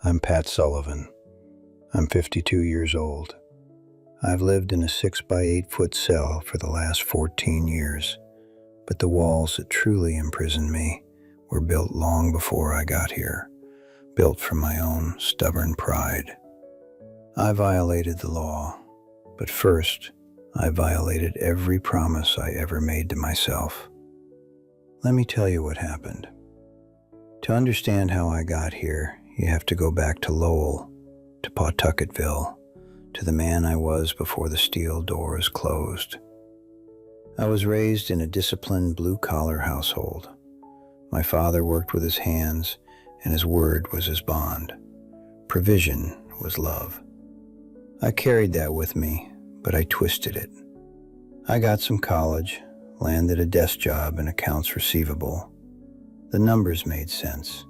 I'm Pat Sullivan. I'm 52 years old. I've lived in a 6 by 8 foot cell for the last 14 years, but the walls that truly imprisoned me were built long before I got here, built from my own stubborn pride. I violated the law, but first, I violated every promise I ever made to myself. Let me tell you what happened. To understand how I got here, you have to go back to Lowell, to Pawtucketville, to the man I was before the steel doors closed. I was raised in a disciplined blue-collar household. My father worked with his hands, and his word was his bond. Provision was love. I carried that with me, but I twisted it. I got some college, landed a desk job in accounts receivable. The numbers made sense.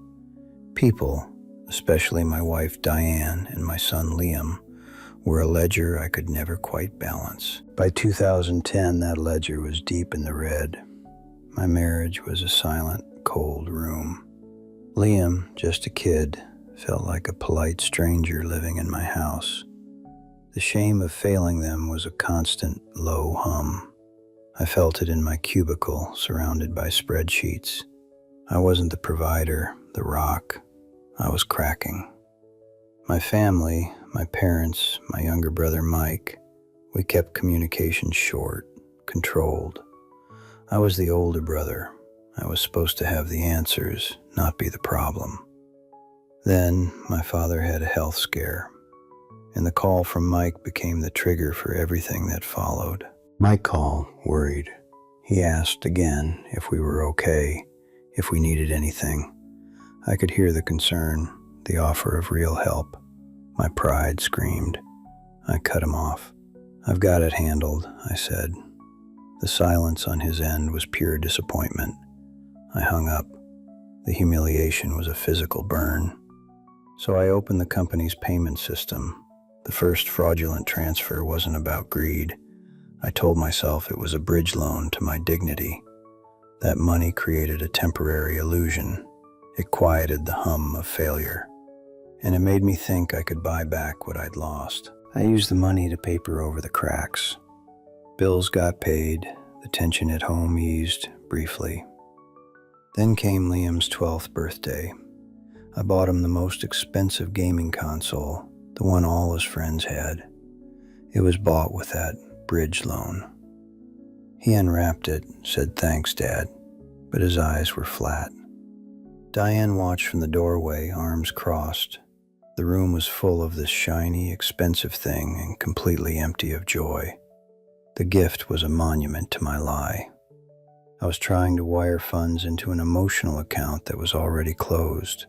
People, especially my wife Diane and my son Liam, were a ledger I could never quite balance. By 2010, that ledger was deep in the red. My marriage was a silent, cold room. Liam, just a kid, felt like a polite stranger living in my house. The shame of failing them was a constant, low hum. I felt it in my cubicle, surrounded by spreadsheets. I wasn't the provider, the rock. I was cracking. My family, my parents, my younger brother Mike, we kept communication short, controlled. I was the older brother. I was supposed to have the answers, not be the problem. Then my father had a health scare, and the call from Mike became the trigger for everything that followed. Mike called, worried. He asked again if we were okay, if we needed anything. I could hear the concern, the offer of real help. My pride screamed. I cut him off. "I've got it handled," I said. The silence on his end was pure disappointment. I hung up. The humiliation was a physical burn. So I opened the company's payment system. The first fraudulent transfer wasn't about greed. I told myself it was a bridge loan to my dignity. That money created a temporary illusion. It quieted the hum of failure. And it made me think I could buy back what I'd lost. I used the money to paper over the cracks. Bills got paid. The tension at home eased briefly. Then came Liam's 12th birthday. I bought him the most expensive gaming console, the one all his friends had. It was bought with that bridge loan. He unwrapped it, said, "Thanks, Dad," but his eyes were flat. Diane watched from the doorway, arms crossed. The room was full of this shiny, expensive thing and completely empty of joy. The gift was a monument to my lie. I was trying to wire funds into an emotional account that was already closed.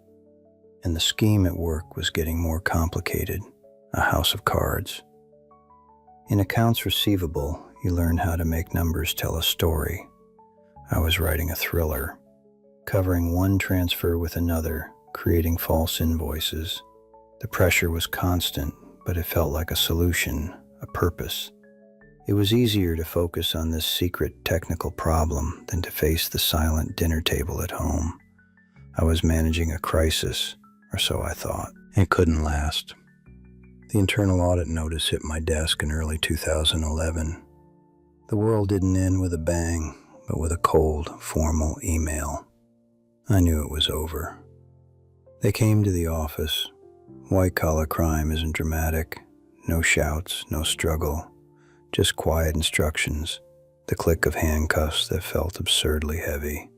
And the scheme at work was getting more complicated, a house of cards. In accounts receivable, you learn how to make numbers tell a story. I was writing a thriller, covering one transfer with another, creating false invoices. The pressure was constant, but it felt like a solution, a purpose. It was easier to focus on this secret technical problem than to face the silent dinner table at home. I was managing a crisis, or so I thought. It couldn't last. The internal audit notice hit my desk in early 2011. The world didn't end with a bang, but with a cold, formal email. I knew it was over. They came to the office. White-collar crime isn't dramatic. No shouts, no struggle. Just quiet instructions, the click of handcuffs that felt absurdly heavy.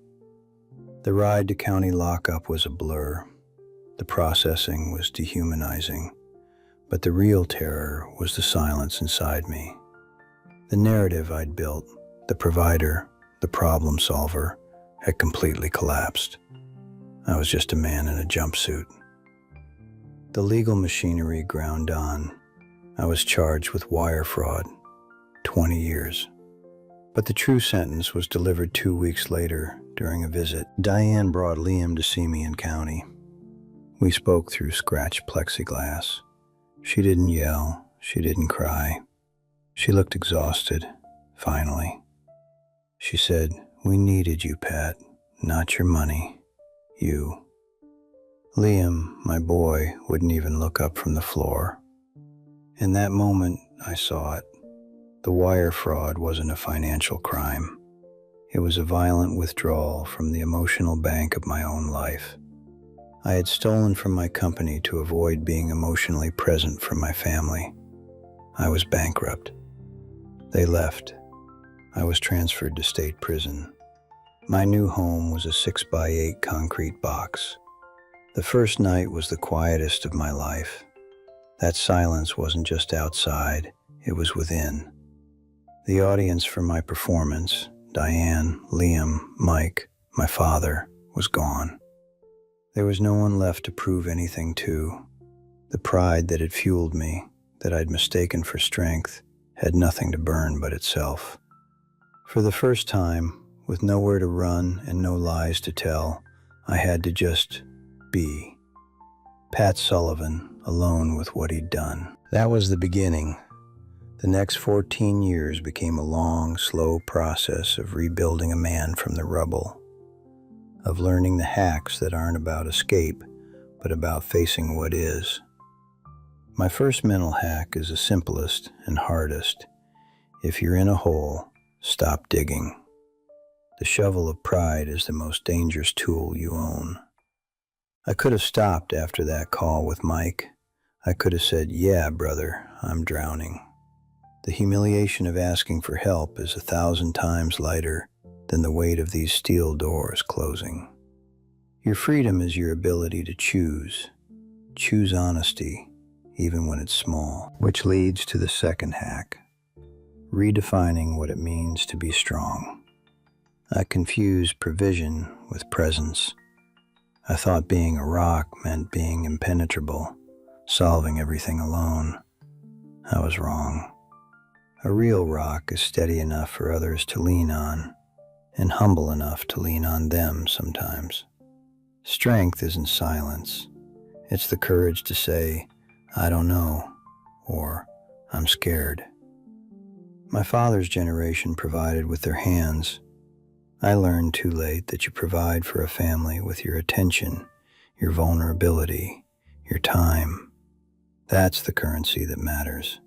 The ride to county lockup was a blur. The processing was dehumanizing. But the real terror was the silence inside me. The narrative I'd built, the provider, the problem solver, had completely collapsed. I was just a man in a jumpsuit. The legal machinery ground on. I was charged with wire fraud, 20 years. But the true sentence was delivered 2 weeks later during a visit. Diane brought Liam to see me in county. We spoke through scratched plexiglass. She didn't yell. She didn't cry. She looked exhausted, finally. She said, "We needed you, Pat. Not your money. You." Liam, my boy, wouldn't even look up from the floor. In that moment, I saw it. The wire fraud wasn't a financial crime. It was a violent withdrawal from the emotional bank of my own life. I had stolen from my company to avoid being emotionally present for my family. I was bankrupt. They left. I was transferred to state prison. My new home was a 6x8 concrete box. The first night was the quietest of my life. That silence wasn't just outside, it was within. The audience for my performance, Diane, Liam, Mike, my father, was gone. There was no one left to prove anything to. The pride that had fueled me, that I'd mistaken for strength, had nothing to burn but itself. For the first time, with nowhere to run and no lies to tell, I had to just be. Pat Sullivan, alone with what he'd done. That was the beginning. The next 14 years became a long, slow process of rebuilding a man from the rubble, of learning the hacks that aren't about escape, but about facing what is. My first mental hack is the simplest and hardest. If you're in a hole, stop digging. The shovel of pride is the most dangerous tool you own. I could have stopped after that call with Mike. I could have said, "Yeah, brother, I'm drowning." The humiliation of asking for help is 1,000 times lighter than the weight of these steel doors closing. Your freedom is your ability to choose. Choose honesty, even when it's small. Which leads to the second hack, redefining what it means to be strong. I confused provision with presence. I thought being a rock meant being impenetrable, solving everything alone. I was wrong. A real rock is steady enough for others to lean on, and humble enough to lean on them sometimes. Strength isn't silence. It's the courage to say, "I don't know," or "I'm scared." My father's generation provided with their hands. I learned too late that you provide for a family with your attention, your vulnerability, your time. That's the currency that matters.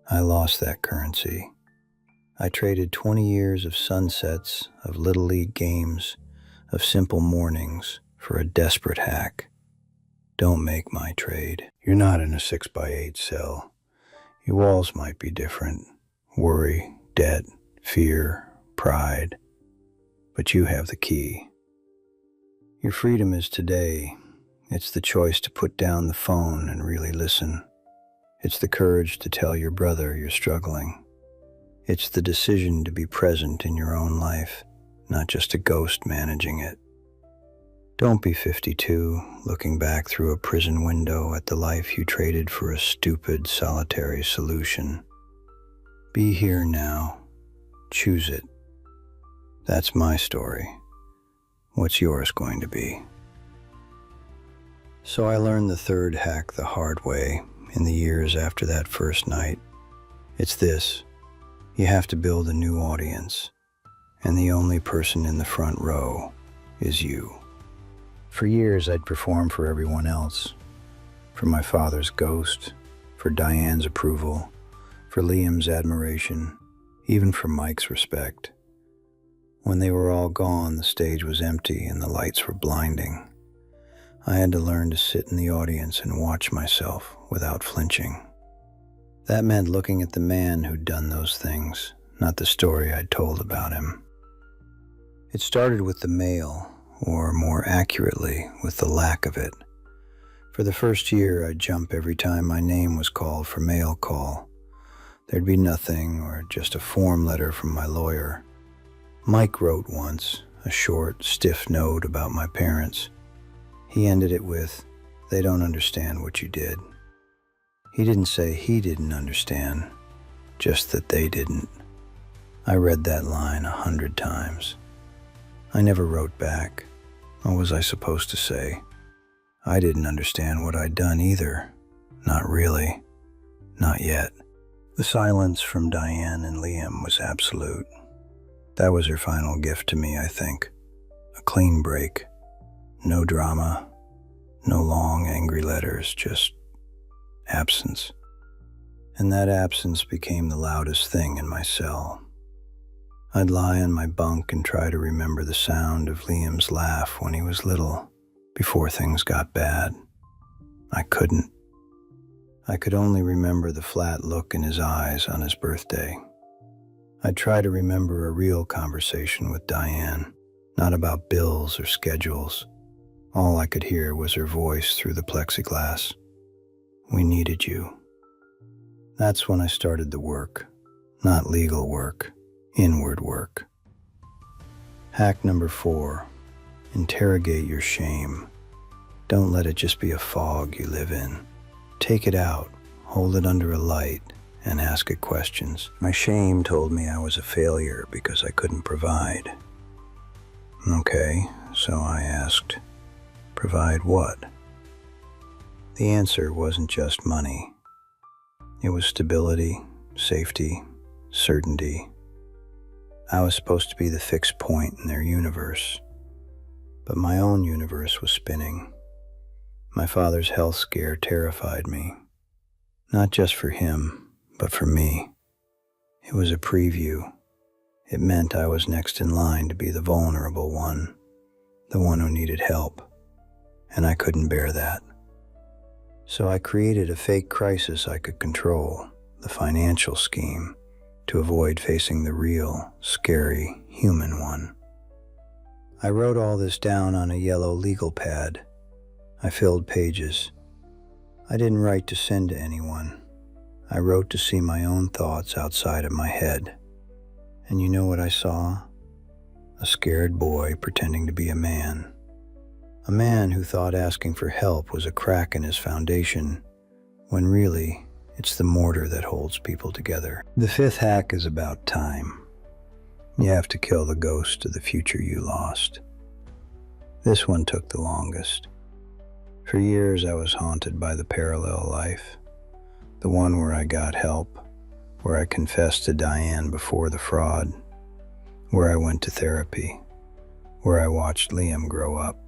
I lost that currency. I traded 20 years of sunsets, of Little League games, of simple mornings for a desperate hack. Don't make my trade. You're not in a 6x8 cell. Your walls might be different. Worry, debt, fear, pride. But you have the key. Your freedom is today. It's the choice to put down the phone and really listen. It's the courage to tell your brother you're struggling. It's the decision to be present in your own life, not just a ghost managing it. Don't be 52, looking back through a prison window at the life you traded for a stupid, solitary solution. Be here now. Choose it. That's my story. What's yours going to be? So I learned the third hack the hard way in the years after that first night. It's this: you have to build a new audience, and the only person in the front row is you. For years I'd perform for everyone else, for my father's ghost, for Diane's approval, for Liam's admiration, even for Mike's respect. When they were all gone, the stage was empty and the lights were blinding. I had to learn to sit in the audience and watch myself without flinching. That meant looking at the man who'd done those things, not the story I'd told about him. It started with the mail, or more accurately, with the lack of it. For the first year, I'd jump every time my name was called for mail call. There'd be nothing, or just a form letter from my lawyer. Mike wrote once, a short, stiff note about my parents. He ended it with, "They don't understand what you did." He didn't say he didn't understand, just that they didn't. I read that line 100 times. I never wrote back. What was I supposed to say? I didn't understand what I'd done either. Not really. Not yet. The silence from Diane and Liam was absolute. That was her final gift to me, I think. A clean break. No drama. No long, angry letters, just absence. And that absence became the loudest thing in my cell. I'd lie on my bunk and try to remember the sound of Liam's laugh when he was little, before things got bad. I couldn't. I could only remember the flat look in his eyes on his birthday. I'd try to remember a real conversation with Diane, not about bills or schedules. All I could hear was her voice through the plexiglass. We needed you. That's when I started the work, not legal work, inward work. Hack number 4, interrogate your shame. Don't let it just be a fog you live in. Take it out, hold it under a light, and ask it questions. My shame told me I was a failure because I couldn't provide. Okay, so I asked, provide what? The answer wasn't just money. It was stability, safety, certainty. I was supposed to be the fixed point in their universe, but my own universe was spinning. My father's health scare terrified me, not just for him, but for me. It was a preview. It meant I was next in line to be the vulnerable one, the one who needed help, and I couldn't bear that. So I created a fake crisis I could control, the financial scheme, to avoid facing the real, scary, human one. I wrote all this down on a yellow legal pad. I filled pages. I didn't write to send to anyone. I wrote to see my own thoughts outside of my head. And you know what I saw? A scared boy pretending to be a man. A man who thought asking for help was a crack in his foundation, when really, it's the mortar that holds people together. The 5th hack is about time. You have to kill the ghost of the future you lost. This one took the longest. For years, I was haunted by the parallel life, the one where I got help, where I confessed to Diane before the fraud, where I went to therapy, where I watched Liam grow up.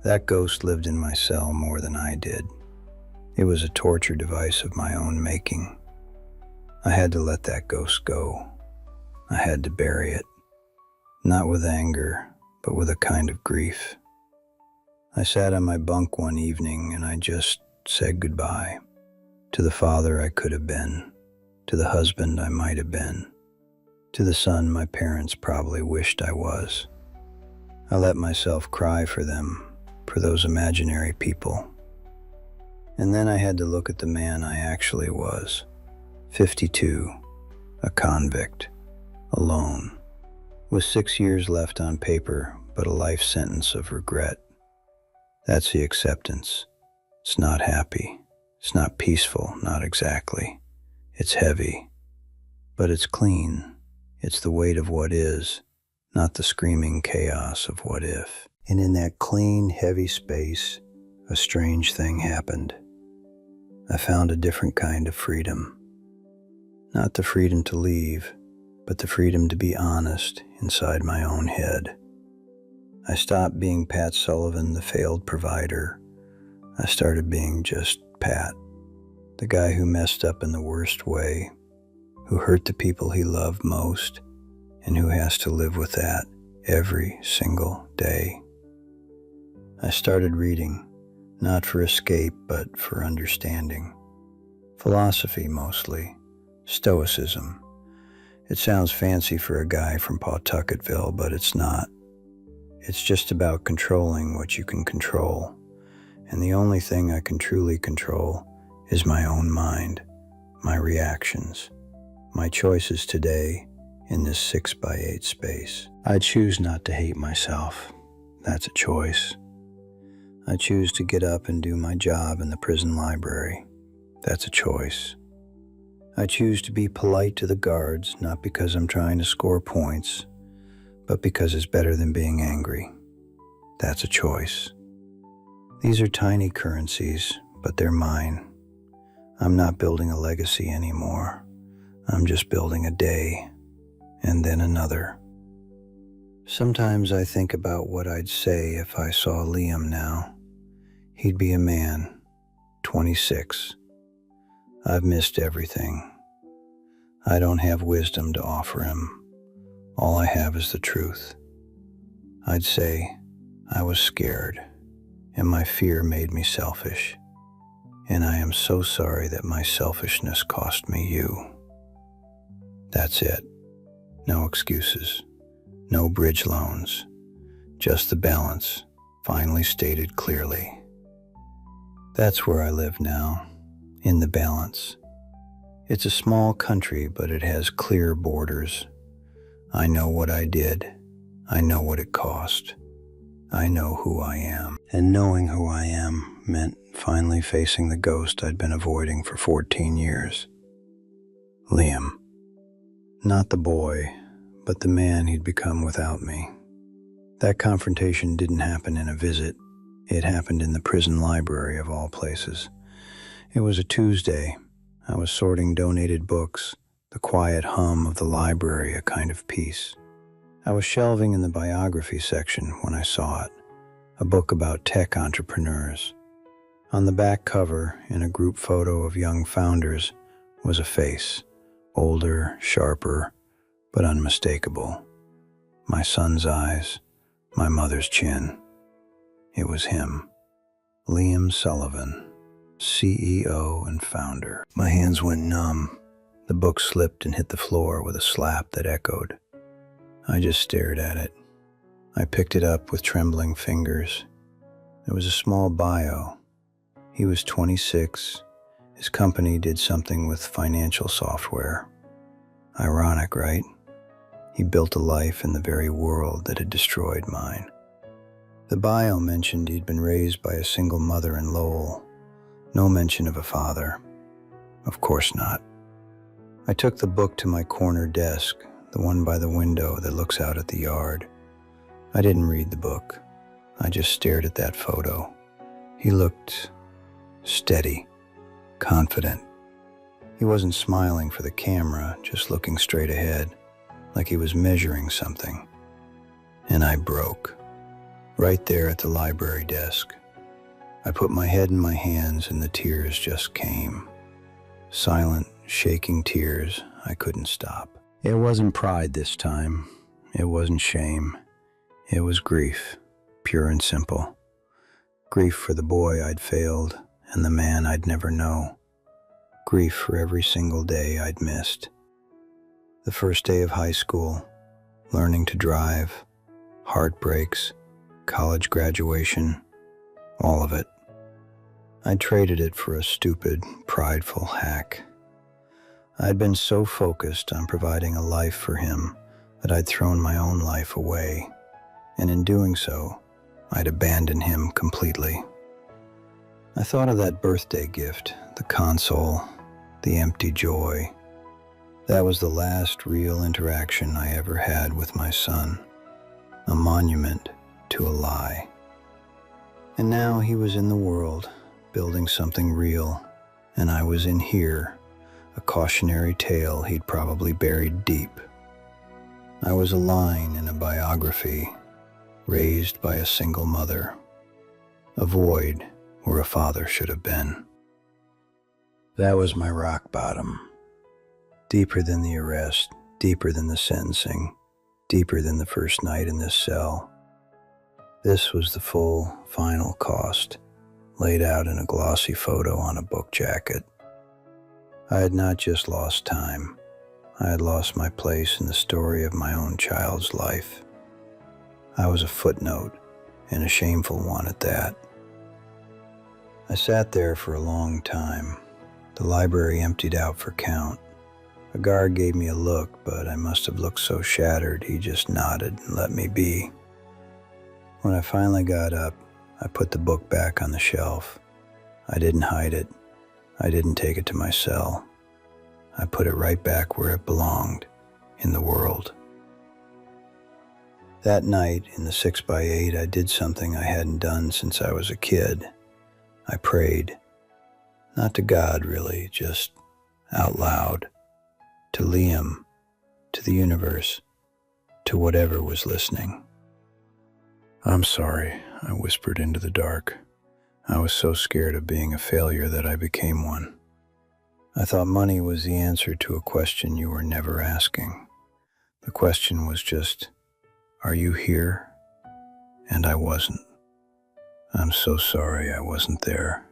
That ghost lived in my cell more than I did. It was a torture device of my own making. I had to let that ghost go. I had to bury it, not with anger, but with a kind of grief. I sat on my bunk one evening and I just said goodbye to the father I could have been, to the husband I might have been, to the son my parents probably wished I was. I let myself cry for them, for those imaginary people. And then I had to look at the man I actually was, 52, a convict, alone, with 6 years left on paper, but a life sentence of regret. That's the acceptance. It's not happy. It's not peaceful, not exactly. It's heavy, but it's clean. It's the weight of what is, not the screaming chaos of what if. And in that clean, heavy space, a strange thing happened. I found a different kind of freedom. Not the freedom to leave, but the freedom to be honest inside my own head. I stopped being Pat Sullivan, the failed provider. I started being just Pat, the guy who messed up in the worst way, who hurt the people he loved most, and who has to live with that every single day. I started reading, not for escape, but for understanding. Philosophy mostly, Stoicism. It sounds fancy for a guy from Pawtucketville, but it's not. It's just about controlling what you can control. And the only thing I can truly control is my own mind, my reactions, my choices today in this 6x8 space. I choose not to hate myself. That's a choice. I choose to get up and do my job in the prison library. That's a choice. I choose to be polite to the guards, not because I'm trying to score points, but because it's better than being angry. That's a choice. These are tiny currencies, but they're mine. I'm not building a legacy anymore. I'm just building a day, and then another. Sometimes I think about what I'd say if I saw Liam now. He'd be a man, 26. I've missed everything. I don't have wisdom to offer him. All I have is the truth. I'd say I was scared, and my fear made me selfish. And I am so sorry that my selfishness cost me you. That's it. No excuses. No bridge loans. Just the balance, finally stated clearly. That's where I live now, in the balance. It's a small country, but it has clear borders. I know what I did. I know what it cost. I know who I am. And knowing who I am meant finally facing the ghost I'd been avoiding for 14 years. Liam. Not the boy, but the man he'd become without me. That confrontation didn't happen in a visit. It happened in the prison library of all places. It was a Tuesday. I was sorting donated books, the quiet hum of the library a kind of peace. I was shelving in the biography section when I saw it, a book about tech entrepreneurs. On the back cover, in a group photo of young founders, was a face, older, sharper, but unmistakable. My son's eyes, my mother's chin. It was him, Liam Sullivan, CEO and founder. My hands went numb. The book slipped and hit the floor with a slap that echoed. I just stared at it. I picked it up with trembling fingers. There was a small bio. He was 26. His company did something with financial software. Ironic, right? He built a life in the very world that had destroyed mine. The bio mentioned he'd been raised by a single mother in Lowell. No mention of a father. Of course not. I took the book to my corner desk, the one by the window that looks out at the yard. I didn't read the book. I just stared at that photo. He looked steady, confident. He wasn't smiling for the camera, just looking straight ahead, like he was measuring something. And I broke, right there at the library desk. I put my head in my hands and the tears just came. Silent, shaking tears I couldn't stop. It wasn't pride this time. It wasn't shame. It was grief, pure and simple. Grief for the boy I'd failed and the man I'd never know. Grief for every single day I'd missed. The first day of high school, learning to drive, heartbreaks, college graduation, all of it. I traded it for a stupid, prideful hack. I'd been so focused on providing a life for him that I'd thrown my own life away, and in doing so, I'd abandoned him completely. I thought of that birthday gift, the console, the empty joy. That was the last real interaction I ever had with my son, a monument to a lie. And now he was in the world, building something real, and I was in here, a cautionary tale he'd probably buried deep. I was a line in a biography, raised by a single mother, a void where a father should have been. That was my rock bottom. Deeper than the arrest, deeper than the sentencing, deeper than the first night in this cell. This was the full, final cost, laid out in a glossy photo on a book jacket. I had not just lost time. I had lost my place in the story of my own child's life. I was a footnote, and a shameful one at that. I sat there for a long time. The library emptied out for count. A guard gave me a look, but I must have looked so shattered he just nodded and let me be. When I finally got up, I put the book back on the shelf. I didn't hide it. I didn't take it to my cell. I put it right back where it belonged, in the world. That night, in the 6x8, I did something I hadn't done since I was a kid. I prayed. Not to God, really, just out loud. To Liam, to the universe, to whatever was listening. "I'm sorry," I whispered into the dark. I was so scared of being a failure that I became one. I thought money was the answer to a question you were never asking. The question was just, are you here? And I wasn't. I'm so sorry I wasn't there.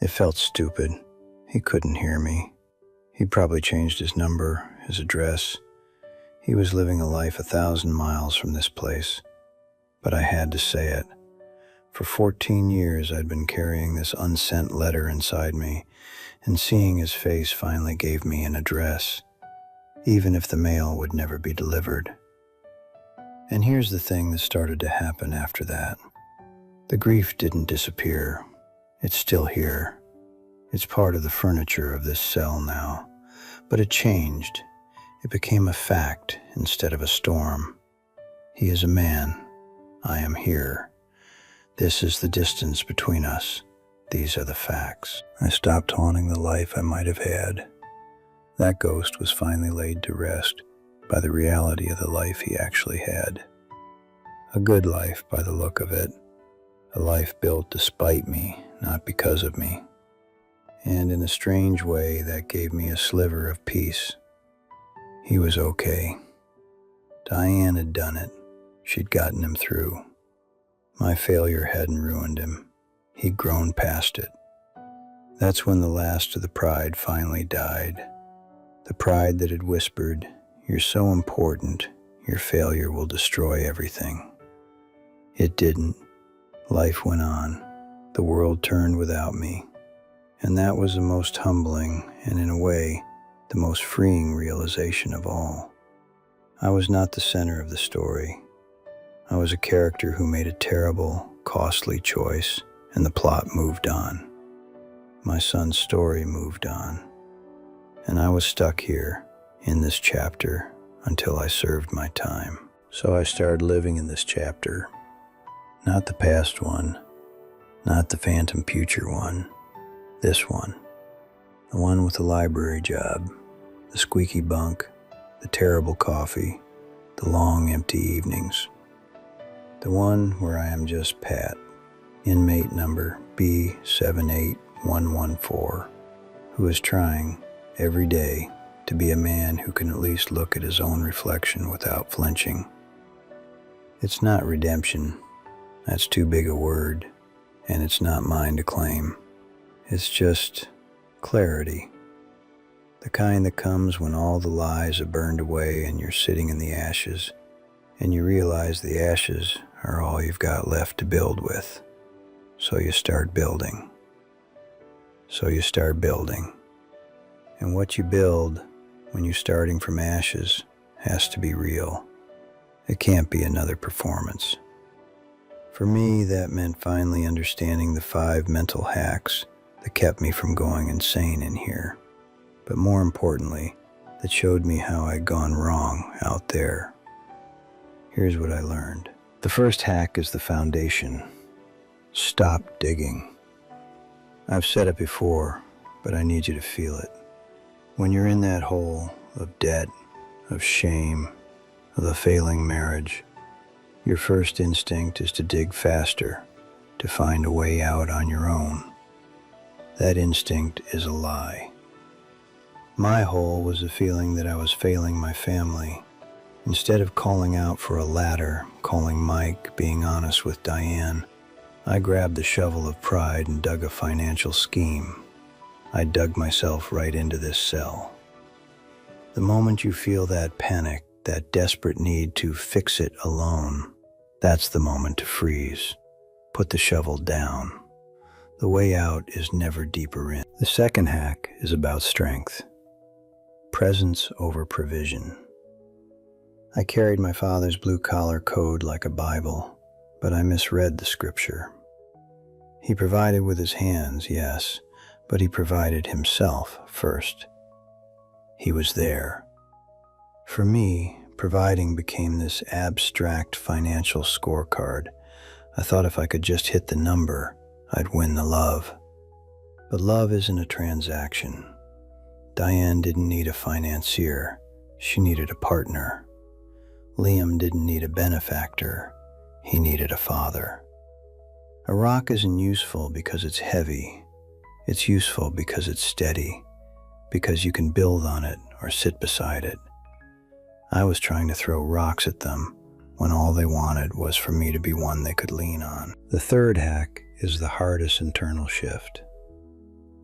It felt stupid. He couldn't hear me. He'd probably changed his number, his address. He was living a life 1,000 miles from this place. But I had to say it. For 14 years I'd been carrying this unsent letter inside me, and seeing his face finally gave me an address, even if the mail would never be delivered. And here's the thing that started to happen after that. The grief didn't disappear. It's still here. It's part of the furniture of this cell now. But it changed. It became a fact instead of a storm. He is a man. I am here. This is the distance between us. These are the facts. I stopped haunting the life I might have had. That ghost was finally laid to rest by the reality of the life he actually had. A good life by the look of it. A life built despite me, not because of me. And in a strange way, that gave me a sliver of peace. He was okay. Diane had done it. She'd gotten him through. My failure hadn't ruined him. He'd grown past it. That's when the last of the pride finally died. The pride that had whispered, "You're so important, your failure will destroy everything." It didn't. Life went on. The world turned without me. And that was the most humbling and, in a way, the most freeing realization of all. I was not the center of the story. I was a character who made a terrible, costly choice, and the plot moved on. My son's story moved on. And I was stuck here, in this chapter, until I served my time. So I started living in this chapter. Not the past one, not the phantom future one, this one. The one with the library job, the squeaky bunk, the terrible coffee, the long empty evenings. The one where I am just Pat, inmate number B78114, who is trying, every day, to be a man who can at least look at his own reflection without flinching. It's not redemption. That's too big a word, and it's not mine to claim. It's just clarity. The kind that comes when all the lies are burned away and you're sitting in the ashes, and you realize the ashes are all you've got left to build with. So you start building. And what you build when you're starting from ashes has to be real. It can't be another performance. For me, that meant finally understanding the 5 mental hacks that kept me from going insane in here. But more importantly, that showed me how I'd gone wrong out there. Here's what I learned. The first hack is the foundation. Stop digging. I've said it before, but I need you to feel it. When you're in that hole of debt, of shame, of a failing marriage, your first instinct is to dig faster, to find a way out on your own. That instinct is a lie. My hole was the feeling that I was failing my family. Instead of calling out for a ladder, calling Mike, being honest with Diane, I grabbed the shovel of pride and dug a financial scheme. I dug myself right into this cell. The moment you feel that panic, that desperate need to fix it alone, that's the moment to freeze. Put the shovel down. The way out is never deeper in. The second hack is about strength. Presence over provision. I carried my father's blue-collar code like a Bible, but I misread the scripture. He provided with his hands, yes, but he provided himself first. He was there. For me, providing became this abstract financial scorecard. I thought if I could just hit the number, I'd win the love. But love isn't a transaction. Diane didn't need a financier. She needed a partner. Liam didn't need a benefactor. He needed a father. A rock isn't useful because it's heavy. It's useful because it's steady, because you can build on it or sit beside it. I was trying to throw rocks at them when all they wanted was for me to be one they could lean on. The third hack is the hardest internal shift.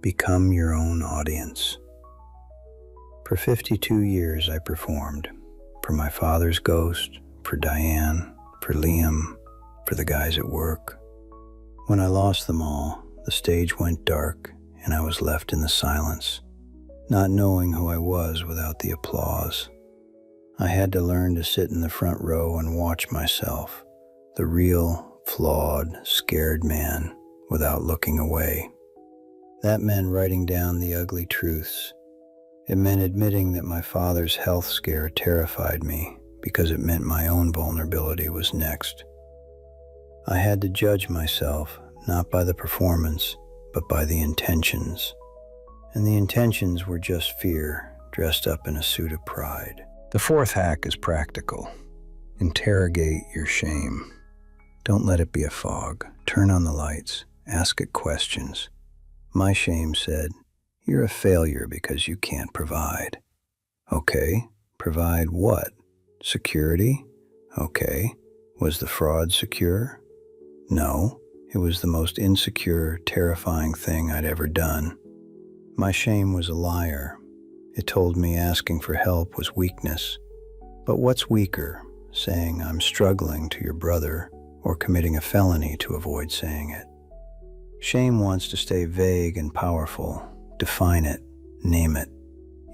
Become your own audience. For 52 years I performed. For my father's ghost, for Diane, for Liam, for the guys at work. When I lost them all, the stage went dark and I was left in the silence, not knowing who I was without the applause. I had to learn to sit in the front row and watch myself, the real, flawed, scared man, without looking away. That meant writing down the ugly truths. It meant admitting that my father's health scare terrified me because it meant my own vulnerability was next. I had to judge myself, not by the performance, but by the intentions. And the intentions were just fear, dressed up in a suit of pride. The fourth hack is practical. Interrogate your shame. Don't let it be a fog. Turn on the lights. Ask it questions. My shame said, "You're a failure because you can't provide." Okay, provide what? Security? Okay. Was the fraud secure? No, it was the most insecure, terrifying thing I'd ever done. My shame was a liar. It told me asking for help was weakness. But what's weaker, saying I'm struggling to your brother or committing a felony to avoid saying it? Shame wants to stay vague and powerful. Define it, name it.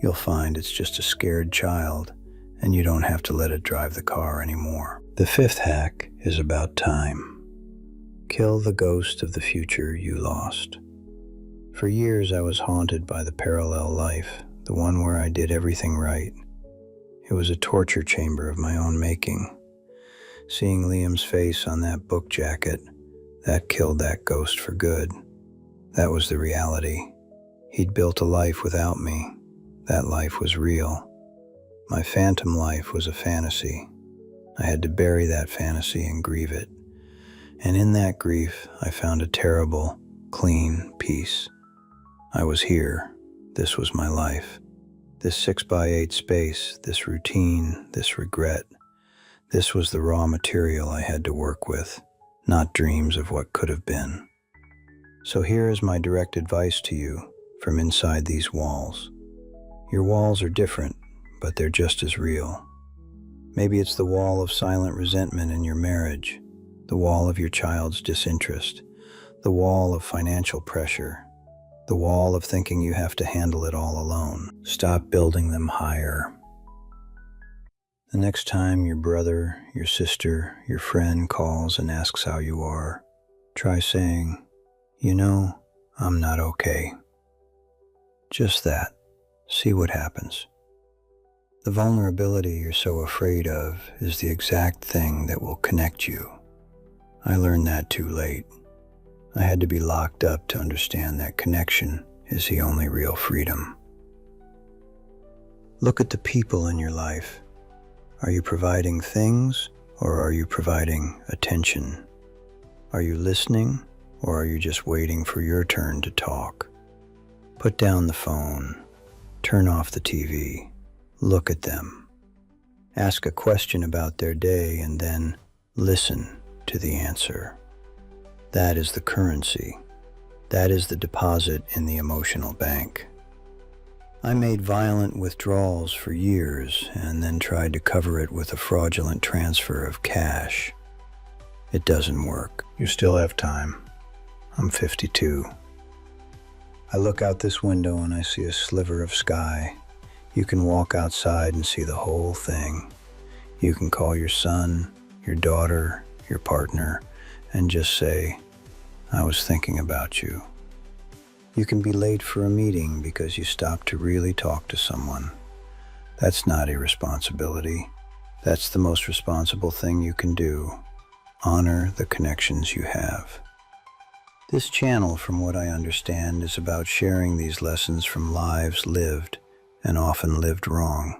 You'll find it's just a scared child, and you don't have to let it drive the car anymore. The fifth hack is about time. Kill the ghost of the future you lost. For years I was haunted by the parallel life, the one where I did everything right. It was a torture chamber of my own making. Seeing Liam's face on that book jacket, that killed that ghost for good. That was the reality. He'd built a life without me. That life was real. My phantom life was a fantasy. I had to bury that fantasy and grieve it. And in that grief, I found a terrible, clean peace. I was here. This was my life. This 6x8 space, this routine, this regret. This was the raw material I had to work with, not dreams of what could have been. So here is my direct advice to you from inside these walls. Your walls are different, but they're just as real. Maybe it's the wall of silent resentment in your marriage, the wall of your child's disinterest, the wall of financial pressure, the wall of thinking you have to handle it all alone. Stop building them higher. The next time your brother, your sister, your friend calls and asks how you are, try saying, "You know, I'm not okay." Just that. See what happens. The vulnerability you're so afraid of is the exact thing that will connect you. I learned that too late. I had to be locked up to understand that connection is the only real freedom. Look at the people in your life. Are you providing things or are you providing attention? Are you listening or are you just waiting for your turn to talk? Put down the phone. Turn off the TV. Look at them. Ask a question about their day and then listen to the answer. That is the currency. That is the deposit in the emotional bank. I made violent withdrawals for years and then tried to cover it with a fraudulent transfer of cash. It doesn't work. You still have time. I'm 52. I look out this window and I see a sliver of sky. You can walk outside and see the whole thing. You can call your son, your daughter, your partner, and just say, "I was thinking about you." You can be late for a meeting because you stopped to really talk to someone. That's not irresponsibility. That's the most responsible thing you can do. Honor the connections you have. This channel, from what I understand, is about sharing these lessons from lives lived and often lived wrong.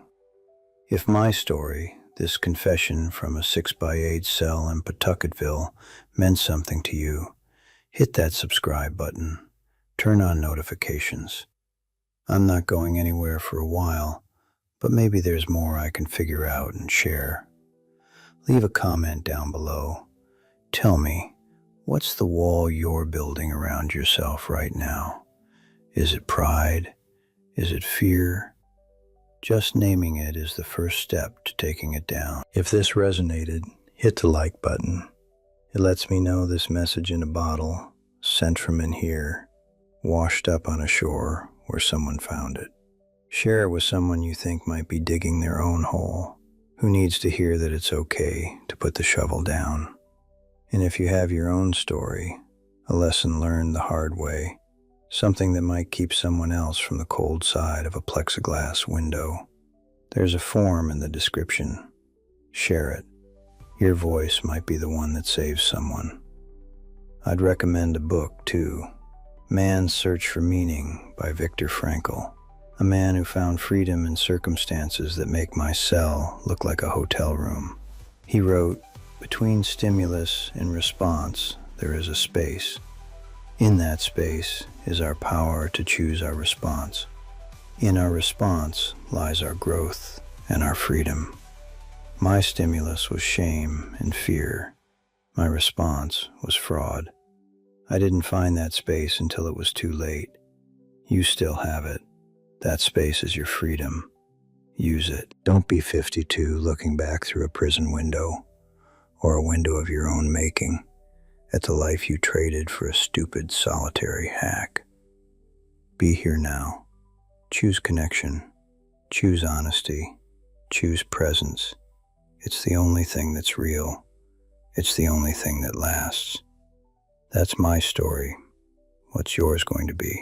If my story, this confession from a 6x8 cell in Pawtucketville, meant something to you, Hit that subscribe button. Turn on notifications. I'm not going anywhere for a while, but maybe there's more I can figure out and share. Leave a comment down below. Tell me, what's the wall you're building around yourself right now? Is it pride? Is it fear? Just naming it is the first step to taking it down. If this resonated, hit the like button. It lets me know this message in a bottle, sent from in here, washed up on a shore where someone found it. Share it with someone you think might be digging their own hole, who needs to hear that it's okay to put the shovel down. And if you have your own story, a lesson learned the hard way, something that might keep someone else from the cold side of a plexiglass window, there's a form in the description. Share it. Your voice might be the one that saves someone. I'd recommend a book, too. Man's Search for Meaning by Viktor Frankl, a man who found freedom in circumstances that make my cell look like a hotel room. He wrote, "Between stimulus and response, there is a space. In that space is our power to choose our response. In our response lies our growth and our freedom." My stimulus was shame and fear. My response was fraud. I didn't find that space until it was too late. You still have it. That space is your freedom. Use it. Don't be 52 looking back through a prison window, or a window of your own making, at the life you traded for a stupid, solitary hack. Be here now. Choose connection. Choose honesty. Choose presence. It's the only thing that's real. It's the only thing that lasts. That's my story. What's yours going to be?